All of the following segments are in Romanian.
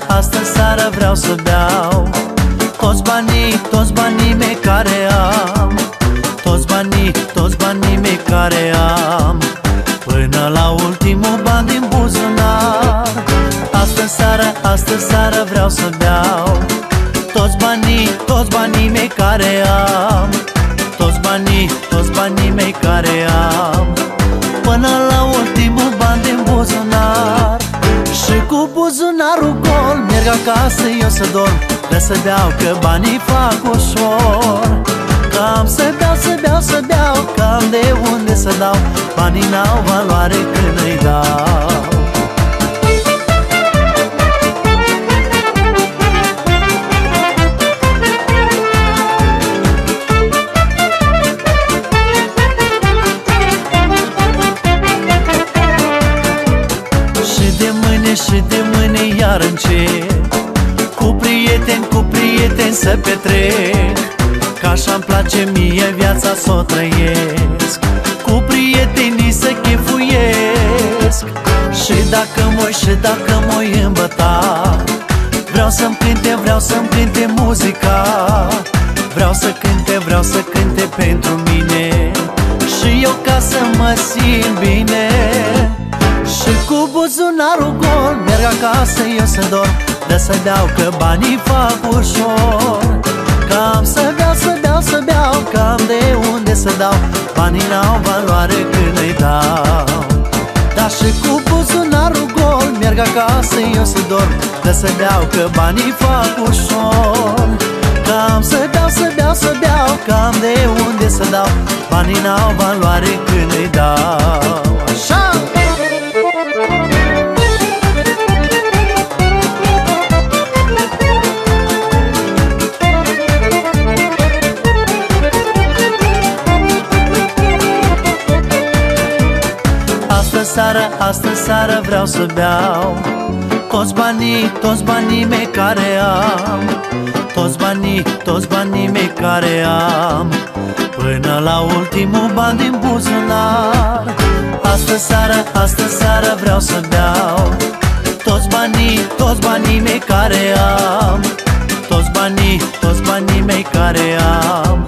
Astă seară vreau să beau toți banii mei care am, toți banii mei care am, până la ultimul ban din buzunar. Astă seară vreau să beau toți banii mei care am, toți banii mei care am, până la ultimul ban din buzunar. Și cu buzunarul gol merg acasă eu să dorm, de să beau că banii fac ușor. Că am să beau, că am de unde să dau, banii n-au valoare când îi dau. Și de mâine iar încep cu prieteni să petrec, că așa-mi place mie viața să o trăiesc, cu prietenii să chefuiesc. Și dacă mă-i îmbăta, vreau să-mi cânte muzica, vreau să cânte pentru mine, și eu ca să mă simt bine. Și cu buzunarul gol merg acasă eu să dorm, de să beau că banii fac ușor. Că am să beau, că am de unde să dau, banii n-au valoare când îi dau. Dar și cu buzunarul gol merg acasă eu să dorm, de să beau că banii fac ușor. Că am să beau, că am de unde să dau, banii n-au valoare când îi dau. Așa! Astă seară vreau să beau toți banii mei care am, toți banii mei care am, până la ultimul ban din buzunar. Astă seară vreau să beau toți banii mei care am, toți banii mei care am,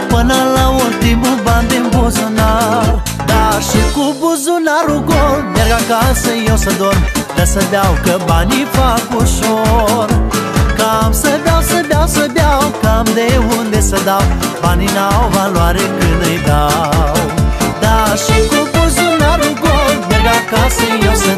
până la ultimul ban din buzunar. Da, și cu buzunarul gol merg acasă eu să dorm, de să beau că banii fac ușor. Că am să beau, că am de unde să dau, banii n-au valoare când îi dau. Da, și cu buzunarul gol merg acasă eu să